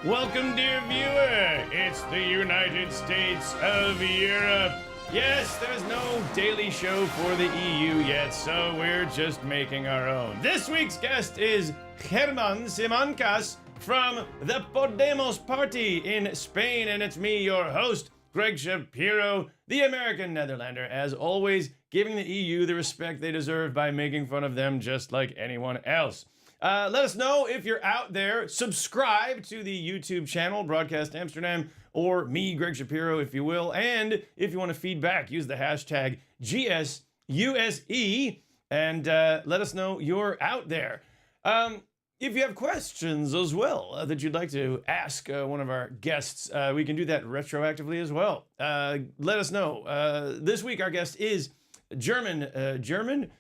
Welcome, dear viewer. It's the United States of Europe. Yes, there's no daily show for the EU yet, so we're just making our own. This week's guest is Germán Simancas from the Podemos party in Spain, and it's me, your host, Greg Shapiro, the American Netherlander, as always, giving the EU the respect they deserve by making fun of them just like anyone else. Let us know if you're out there. Subscribe to the YouTube channel, Broadcast Amsterdam, or me, Greg Shapiro, if you will. And if you want to feedback, use the hashtag GSUSE and let us know you're out there. If you have questions as well that you'd like to ask one of our guests, we can do that retroactively as well. Let us know. This week our guest is German Germán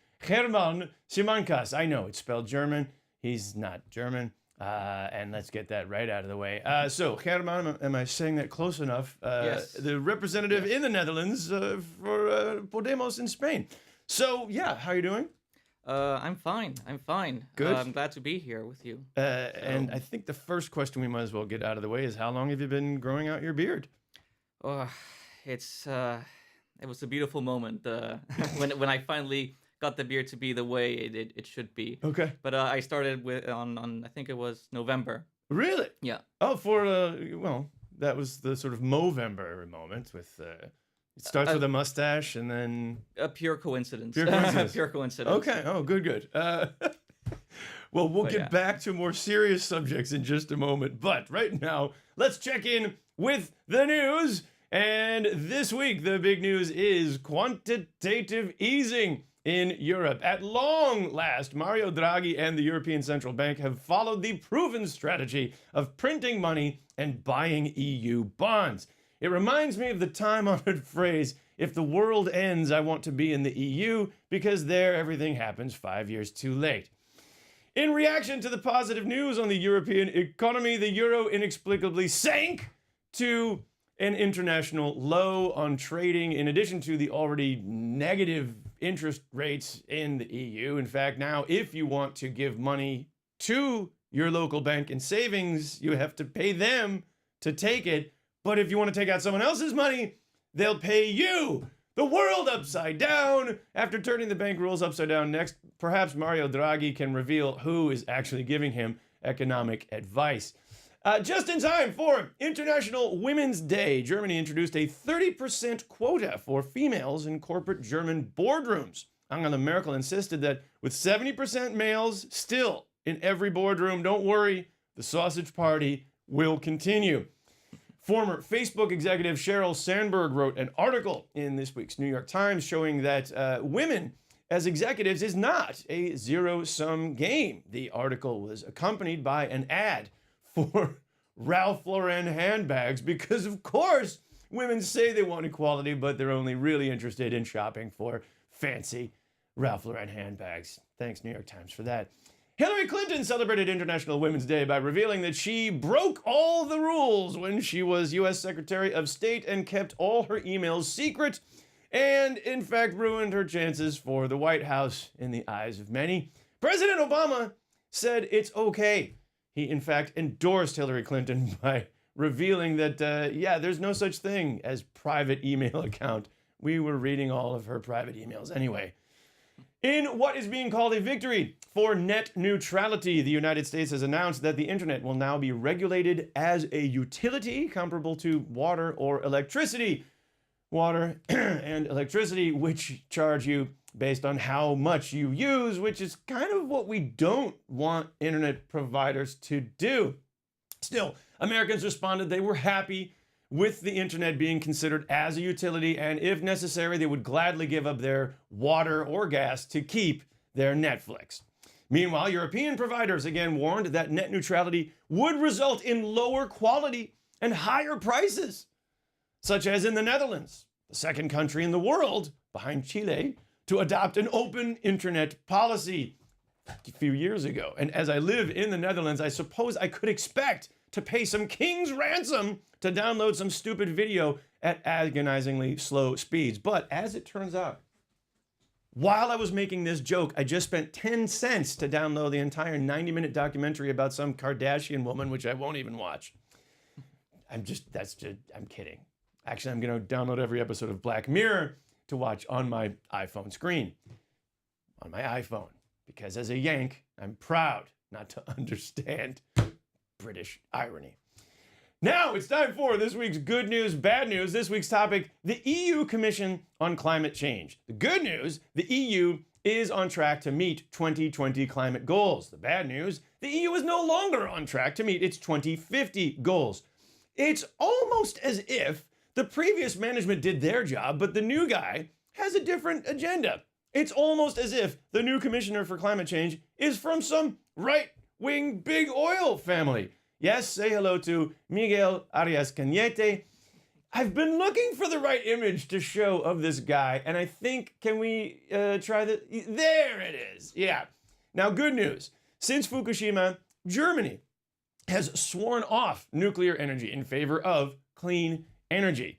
Simancas. I know it's spelled German. He's not German, and let's get that right out of the way. So, Germán, am I saying that close enough? Yes. The representative in the Netherlands for Podemos in Spain. So, yeah, how are you doing? I'm fine. Good. I'm glad to be here with you. And I think the first question we might as well get out of the way is, how long have you been growing out your beard? It was a beautiful moment when I finally got the beard to be the way it should be. Okay. But I started with on I think it was November. Really? Yeah. Oh, well, that was the sort of Movember moment with... It starts with a mustache and then... A pure coincidence. Pure coincidence. Pure coincidence. Okay. Oh, good. Well, we'll get back to more serious subjects in just a moment. But right now, let's check in with the news. And this week, the big news is quantitative easing in Europe. At long last, Mario Draghi and the European Central Bank have followed the proven strategy of printing money and buying EU bonds. It reminds me of the time-honored phrase, if the world ends, I want to be in the EU, because there everything happens 5 years too late. In reaction to the positive news on the European economy, the euro inexplicably sank to an international low on trading, in addition to the already negative interest rates in the EU. In fact, now, if you want to give money to your local bank and savings, you have to pay them to take it. But if you want to take out someone else's money, they'll pay you. The world upside down. After turning the bank rules upside down next, perhaps Mario Draghi can reveal who is actually giving him economic advice. Just in time for International Women's Day, Germany introduced a 30% quota for females in corporate German boardrooms. Angela Merkel insisted that with 70% males still in every boardroom, don't worry, the sausage party will continue. Former Facebook executive Sheryl Sandberg wrote an article in this week's New York Times showing that women as executives is not a zero-sum game. The article was accompanied by an ad for Ralph Lauren handbags because, of course, women say they want equality, but they're only really interested in shopping for fancy Ralph Lauren handbags. Thanks, New York Times, for that. Hillary Clinton celebrated International Women's Day by revealing that she broke all the rules when she was U.S. Secretary of State and kept all her emails secret and, in fact, ruined her chances for the White House in the eyes of many. President Obama said it's okay. He, in fact, endorsed Hillary Clinton by revealing that, there's no such thing as private email account. We were reading all of her private emails anyway. In what is being called a victory for net neutrality, the United States has announced that the internet will now be regulated as a utility comparable to water or electricity. Water and electricity, which charge you based on how much you use, which is kind of what we don't want internet providers to do. Still, Americans responded they were happy with the internet being considered as a utility, and if necessary, they would gladly give up their water or gas to keep their Netflix. Meanwhile, European providers again warned that net neutrality would result in lower quality and higher prices, such as in the Netherlands, the second country in the world, behind Chile, to adopt an open internet policy a few years ago. And as I live in the Netherlands, I suppose I could expect to pay some king's ransom to download some stupid video at agonizingly slow speeds. But as it turns out, while I was making this joke, I just spent 10 cents to download the entire 90-minute documentary about some Kardashian woman, which I won't even watch. I'm kidding. Actually, I'm going to download every episode of Black Mirror to watch on my iPhone screen. On my iPhone. Because as a Yank, I'm proud not to understand British irony. Now it's time for this week's good news, bad news. This week's topic, the EU Commission on Climate Change. The good news, the EU is on track to meet 2020 climate goals. The bad news, the EU is no longer on track to meet its 2050 goals. It's almost as if the previous management did their job, but the new guy has a different agenda. It's almost as if the new commissioner for climate change is from some right-wing big oil family. Yes, say hello to Miguel Arias Cañete. I've been looking for the right image to show of this guy, and I think, can we try the, there it is, yeah. Now, good news. Since Fukushima, Germany has sworn off nuclear energy in favor of clean energy.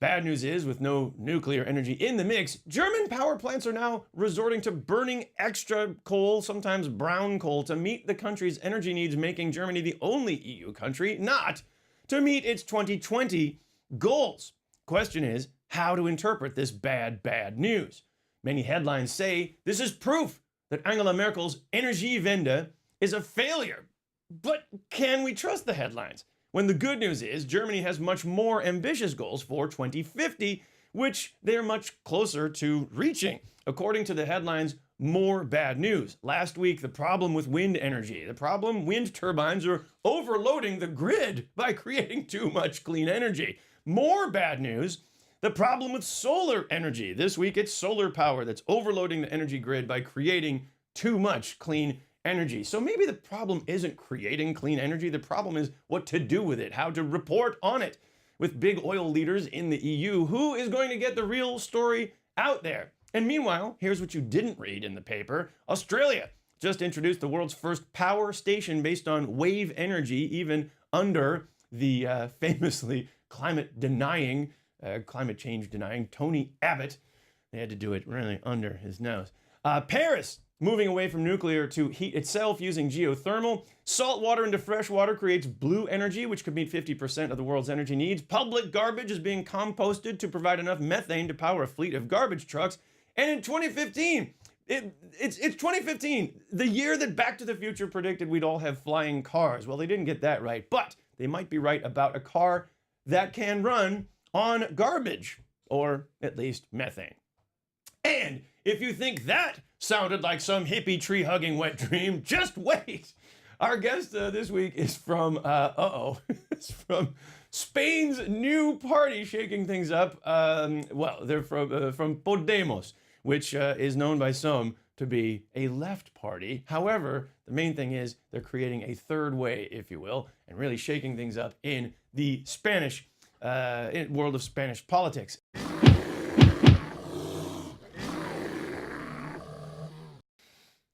Bad news is, with no nuclear energy in the mix, German power plants are now resorting to burning extra coal, sometimes brown coal, to meet the country's energy needs, making Germany the only EU country not to meet its 2020 goals. Question is, how to interpret this bad news? Many headlines say this is proof that Angela Merkel's Energiewende is a failure. But can we trust the headlines? When the good news is Germany has much more ambitious goals for 2050, which they're much closer to reaching. According to the headlines, more bad news. Last week, the problem with wind energy. Wind turbines are overloading the grid by creating too much clean energy. More bad news, the problem with solar energy. This week, it's solar power that's overloading the energy grid by creating too much clean energy. So maybe the problem isn't creating clean energy. The problem is what to do with it, how to report on it. With big oil leaders in the EU, who is going to get the real story out there? And meanwhile, here's what you didn't read in the paper. Australia just introduced the world's first power station based on wave energy, even under the famously climate change denying Tony Abbott. They had to do it really under his nose. Paris, moving away from nuclear to heat itself using geothermal. Salt water into fresh water creates blue energy, which could meet 50% of the world's energy needs. Public garbage is being composted to provide enough methane to power a fleet of garbage trucks. And in 2015, it's 2015, the year that Back to the Future predicted we'd all have flying cars. Well, they didn't get that right, but they might be right about a car that can run on garbage, or at least methane. And if you think that sounded like some hippie tree-hugging wet dream, just wait. Our guest this week is from, it's from Spain's new party shaking things up. They're from Podemos, which is known by some to be a left party. However, the main thing is they're creating a third way, if you will, and really shaking things up in the Spanish world of Spanish politics.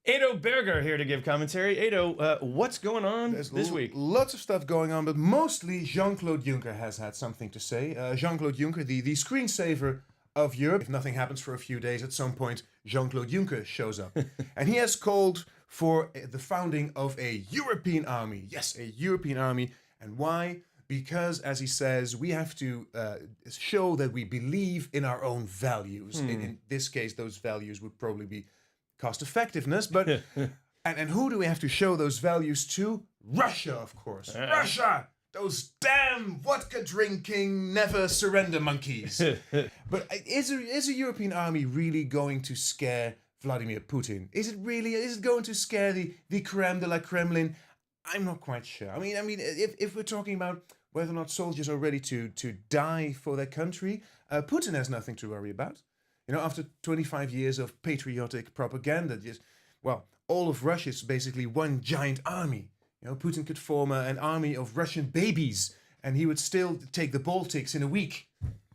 Edo Berger here to give commentary. Edo, what's going on this week? Lots of stuff going on, but mostly Jean Claude Juncker has had something to say. Jean Claude Juncker, the screensaver of Europe. If nothing happens for a few days, at some point, Jean Claude Juncker shows up. And he has called for the founding of a European army. Yes, a European army. And why? Because, as he says, we have to show that we believe in our own values. In this case, those values would probably be cost effectiveness, but and who do we have to show those values to? Russia, of course. Russia! Those damn vodka drinking, never surrender monkeys. But is a European army really going to scare Vladimir Putin? Is it going to scare the creme de la Kremlin? I'm not quite sure. I mean, if we're talking about whether or not soldiers are ready to die for their country, Putin has nothing to worry about. You know, after 25 years of patriotic propaganda, all of Russia is basically one giant army. You know, Putin could form an army of Russian babies, and he would still take the Baltics in a week.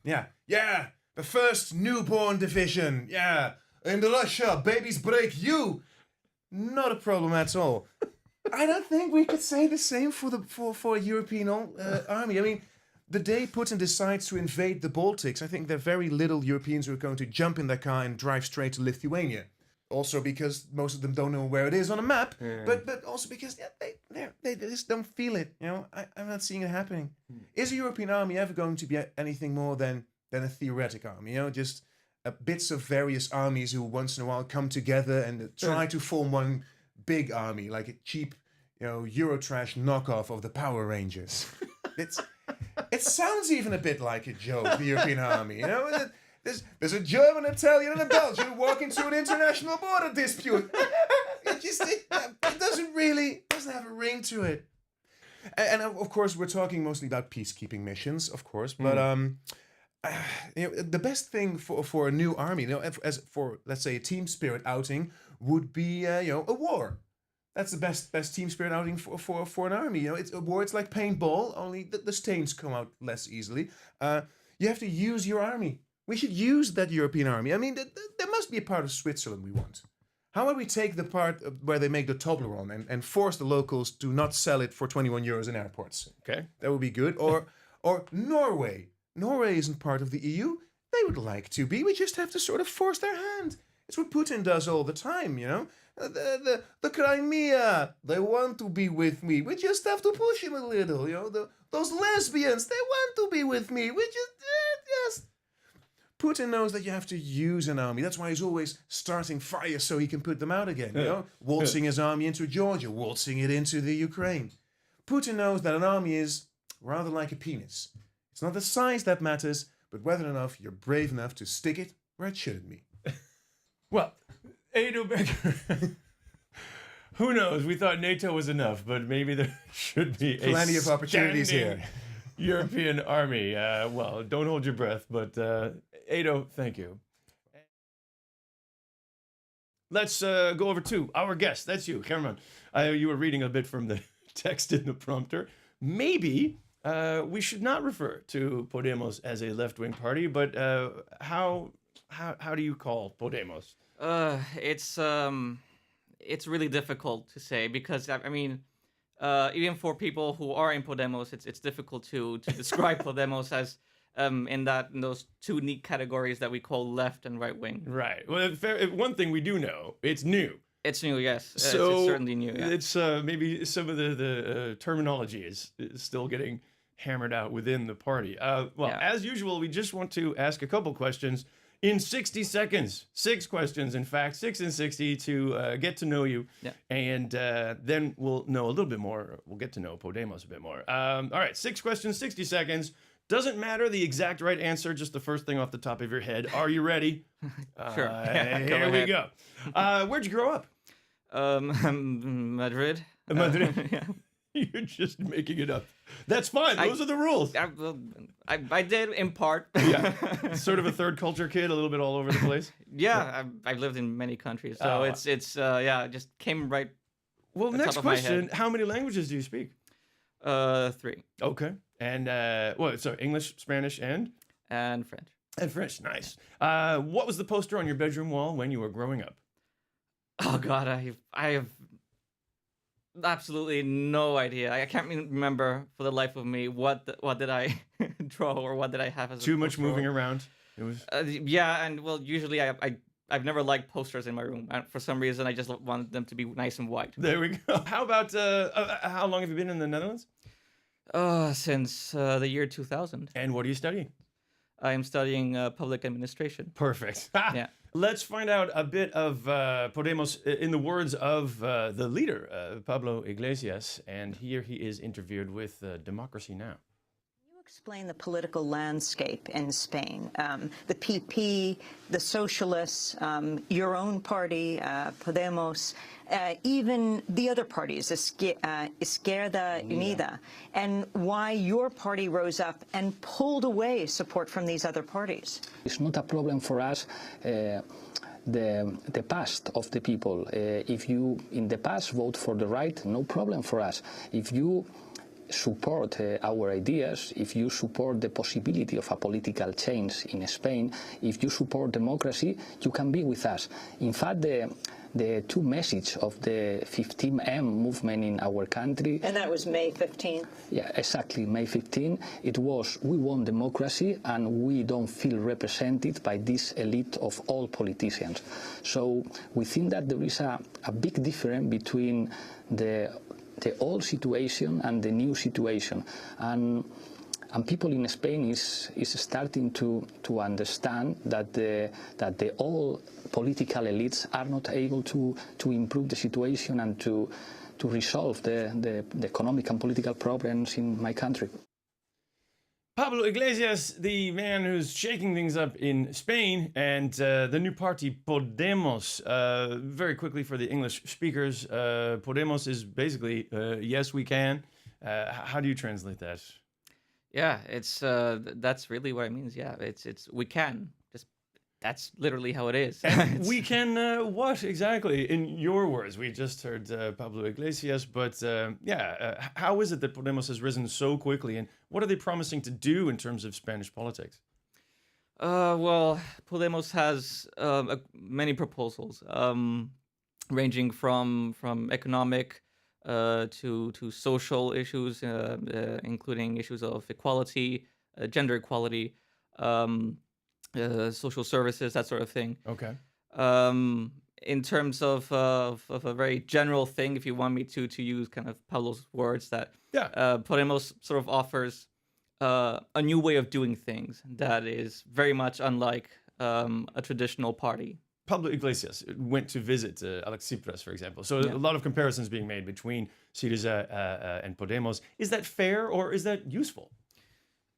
Yeah, the first newborn division. Yeah, in Russia, babies break you. Not a problem at all. I don't think we could say the same for a European army. I mean, the day Putin decides to invade the Baltics, I think there are very little Europeans who are going to jump in their car and drive straight to Lithuania. Also because most of them don't know where it is on a map, but also because they just don't feel it. You know, I'm not seeing it happening. Is a European army ever going to be anything more than a theoretic army? You know, just bits of various armies who once in a while come together and try to form one big army, like a cheap, you know, Eurotrash knockoff of the Power Rangers. It sounds even a bit like a joke, the European army. You know, there's a German, Italian, and a Belgian who walk into an international border dispute. It doesn't have a ring to it. And of course, we're talking mostly about peacekeeping missions, of course. But you know, the best thing for a new army, you know, as for let's say a team spirit outing, would be you know, a war. That's the best team spirit outing for an army. You know, it's a war. It's like paintball, only the stains come out less easily. You have to use your army. We should use that European army. I mean, there must be a part of Switzerland we want. How about we take the part where they make the Toblerone and force the locals to not sell it for 21 euros in airports? Okay. That would be good. Or Norway. Norway isn't part of the EU. They would like to be. We just have to sort of force their hand. It's what Putin does all the time, you know? The Crimea, they want to be with me. We just have to push him a little, you know? Those lesbians, they want to be with me. We just... Putin knows that you have to use an army. That's why he's always starting fires so he can put them out again, you know? Waltzing his army into Georgia, waltzing it into the Ukraine. Putin knows that an army is rather like a penis. It's not the size that matters, but whether or not you're brave enough to stick it where it shouldn't be. Well, Edo Berger. Who knows? We thought NATO was enough, but maybe there should be plenty of opportunities here. European army. Well, don't hold your breath, but Edo, thank you. Let's go over to our guest. That's you, Herman. You were reading a bit from the text in the prompter. Maybe we should not refer to Podemos as a left-wing party, but how do you call Podemos? It's really difficult to say because I mean, even for people who are in Podemos, it's difficult to describe Podemos as in those two neat categories that we call left and right wing. Right. Well, one thing we do know, it's new. It's new, yes. So it's certainly new. Yeah. It's maybe some of the terminology is still getting hammered out within the party. As usual, we just want to ask a couple questions in 60 seconds. 6 questions, in fact, 6 and 60 to get to know you. Yeah. And then we'll know a little bit more. We'll get to know Podemos a bit more. All right, 6 questions, 60 seconds. Doesn't matter the exact right answer, just the first thing off the top of your head. Are you ready? Sure. Here we go. Where'd you grow up? Madrid. Madrid? Yeah. You're just making it up. That's fine. Those are the rules. I did in part. Yeah. Sort of a third culture kid, a little bit all over the place. Yeah, I've lived in many countries, so it's it just came right. Well, next question: how many languages do you speak? 3. Okay. And English, Spanish, and French. And French. Nice. What was the poster on your bedroom wall when you were growing up? Oh God, I have absolutely no idea. I can't remember for the life of me what did I draw or what did I have as too much moving around. It was yeah, and well, usually I've never liked posters in my room. And for some reason, I just wanted them to be nice and white. There we go. How about how long have you been in the Netherlands? Since the year 2000. And what are you studying? I am studying public administration. Perfect. Yeah. Let's find out a bit of Podemos in the words of the leader, Pablo Iglesias. And here he is interviewed with Democracy Now! Explain the political landscape in Spain. The PP, the Socialists, your own party, Podemos, even the other parties, Izquierda Unida, and why your party rose up and pulled away support from these other parties. It's not a problem for us. The past of the people. If you, in the past, vote for the right, no problem for us. If you support our ideas, if you support the possibility of a political change in Spain, if you support democracy, you can be with us. In fact, the two messages of the 15M movement in our country. And that was May 15th? Yeah, exactly, May 15. It was, we want democracy and we don't feel represented by this elite of all politicians. So we think that there is a big difference between the old situation and the new situation. And people in Spain is starting to understand that the old political elites are not able to improve the situation and to resolve the economic and political problems in my country. Pablo Iglesias, the man who's shaking things up in Spain, and the new party Podemos. Very quickly for the English speakers, Podemos is basically yes, we can. How do you translate that? Yeah, it's that's really what it means. Yeah, it's we can. Just that's literally how it is. We can what exactly? In your words, we just heard Pablo Iglesias, but how is it that Podemos has risen so quickly, and what are they promising to do in terms of Spanish politics? Well, Podemos has many proposals, ranging from economic to social issues, including issues of equality, gender equality, social services, that sort of thing. Okay. In terms of a very general thing, if you want me to use kind of Pablo's words, that Podemos sort of offers a new way of doing things that is very much unlike a traditional party. Pablo Iglesias went to visit Alex Tsipras, for example. So a lot of comparisons being made between Syriza and Podemos. Is that fair or is that useful?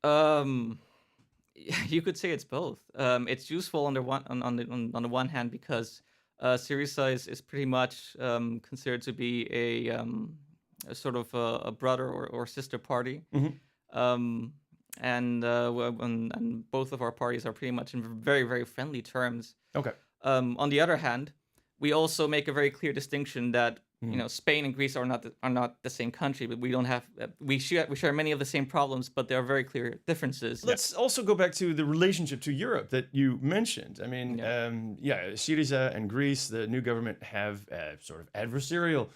You could say it's both. It's useful on the one hand because Syriza is pretty much considered to be a sort of a brother or sister party. Mm-hmm. And both of our parties are pretty much in very, very friendly terms. Okay. On the other hand, we also make a very clear distinction that Spain and Greece are not the same country, but we don't have we share many of the same problems, but there are very clear differences. Let's also go back to the relationship to Europe that you mentioned. I mean, Syriza and Greece, the new government, have a sort of adversarial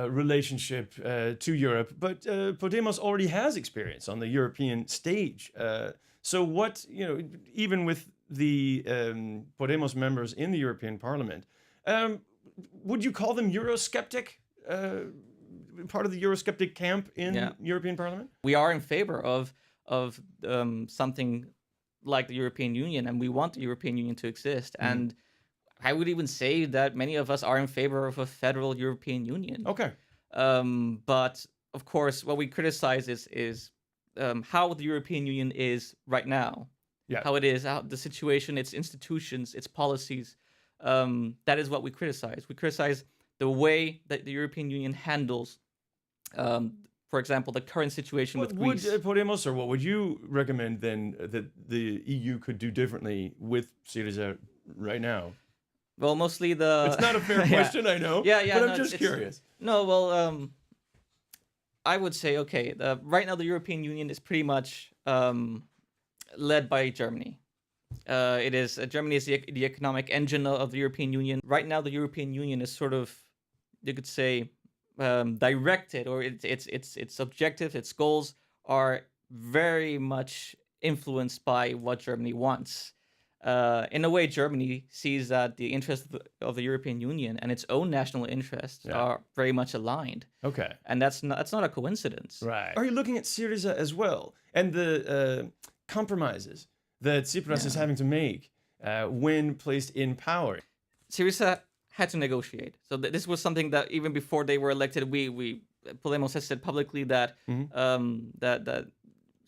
relationship to Europe, but Podemos already has experience on the European stage. So what, even with the Podemos members in the European Parliament, would you call them Eurosceptic? Part of the Eurosceptic camp in European Parliament? We are in favor of something like the European Union, and we want the European Union to exist. Mm. And I would even say that many of us are in favor of a federal European Union. Okay. But of course, what we criticize is how the European Union is right now. Yeah. How it is, how the situation, its institutions, its policies. That is what we criticize. We criticize the way that the European Union handles, for example, the current situation with Greece. Would Podemos, or what would you recommend then that the EU could do differently with Syriza right now? Well, mostly the... It's not a fair question, I know. But I'm just curious. No, well, I would say, okay, right now the European Union is pretty much led by Germany. Germany is the economic engine of the European Union. Right now, the European Union is sort of, you could say, directed, or its objectives, its goals are very much influenced by what Germany wants. In a way, Germany sees that the interests of the European Union and its own national interests are very much aligned. Okay. And that's not a coincidence. Right. Are you looking at Syriza as well? And the compromises that Tsipras is having to make when placed in power? Syriza had to negotiate. So this was something that even before they were elected, Podemos has said publicly that that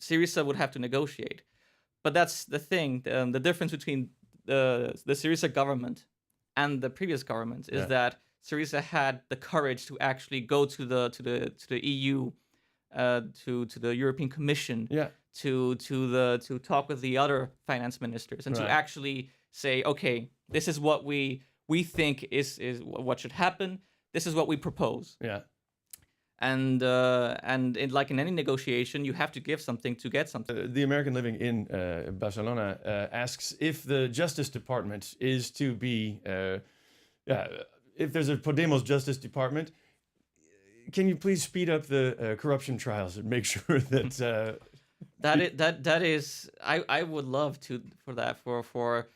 Syriza would have to negotiate. But that's the thing. The difference between the Syriza government and the previous government is that Syriza had the courage to actually go to the EU, to the European Commission, to talk with the other finance ministers, and to actually say, okay, this is what we think is what should happen. This is what we propose. Yeah. And like in any negotiation, you have to give something to get something. The American living in Barcelona asks if the Justice Department is to be if there's a Podemos Justice Department, can you please speed up the corruption trials and make sure that that is I would love to for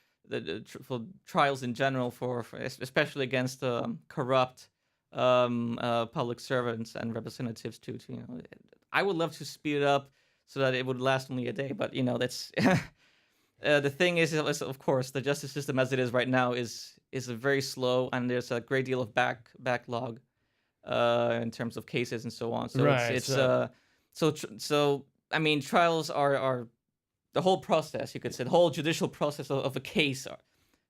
trials in general for especially against corrupt public servants and representatives too. I would love to speed it up so that it would last only a day. But that's the thing is of course the justice system as it is right now is very slow, and there's a great deal of backlog in terms of cases and so on. So right, so I mean, trials are the whole process. You could say the whole judicial process of a case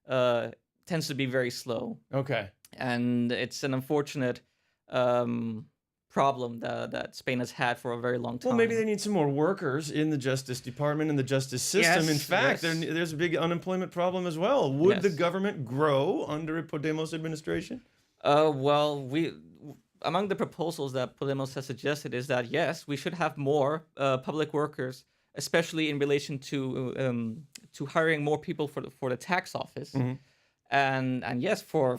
tends to be very slow. Okay. And it's an unfortunate problem that Spain has had for a very long time. Well, maybe they need some more workers in the Justice Department and the justice system. Yes, in fact, yes. there's a big unemployment problem as well. Would Yes. the government grow under a Podemos administration? Well, among the proposals that Podemos has suggested is that, yes, we should have more public workers, especially in relation to hiring more people for the tax office. Mm-hmm. And yes, for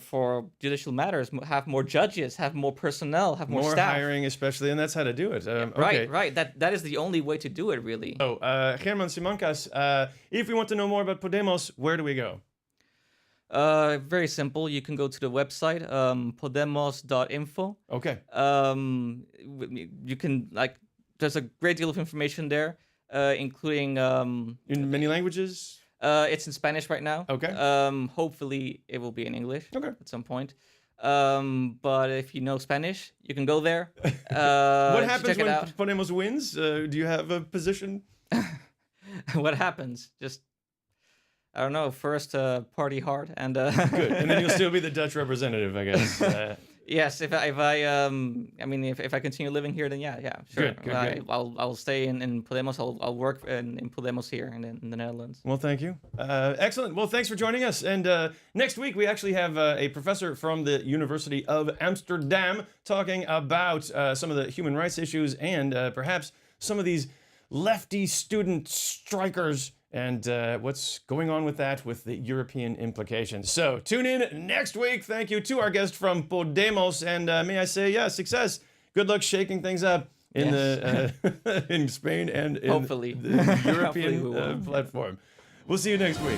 judicial matters, have more judges, have more personnel, have more staff. Hiring, especially, and that's how to do it. Right, okay. right. That is the only way to do it, really. So, Germán Simancas, if we want to know more about Podemos, where do we go? Very simple. You can go to the website, podemos.info. Okay. You can, there's a great deal of information there, including... In many languages? It's in Spanish right now. Okay. Hopefully it will be in English Okay. at some point. But if you know Spanish, you can go there. What happens check it when out. Podemos wins? Do you have a position? What happens? Just, I don't know, first party hard and... Good. And then you'll still be the Dutch representative, I guess. Yes, if I continue living here, then yeah, sure. Good. I'll stay in Podemos. I'll work in Podemos here in the Netherlands. Well, thank you. Excellent. Well, thanks for joining us. And next week, we actually have a professor from the University of Amsterdam talking about some of the human rights issues and perhaps some of these lefty student strikers and what's going on with that with the European implications. So tune in next week. Thank you to our guest from Podemos. And may I say, success. Good luck shaking things up in in Spain and in Hopefully. the European Hopefully we will. platform. We'll see you next week.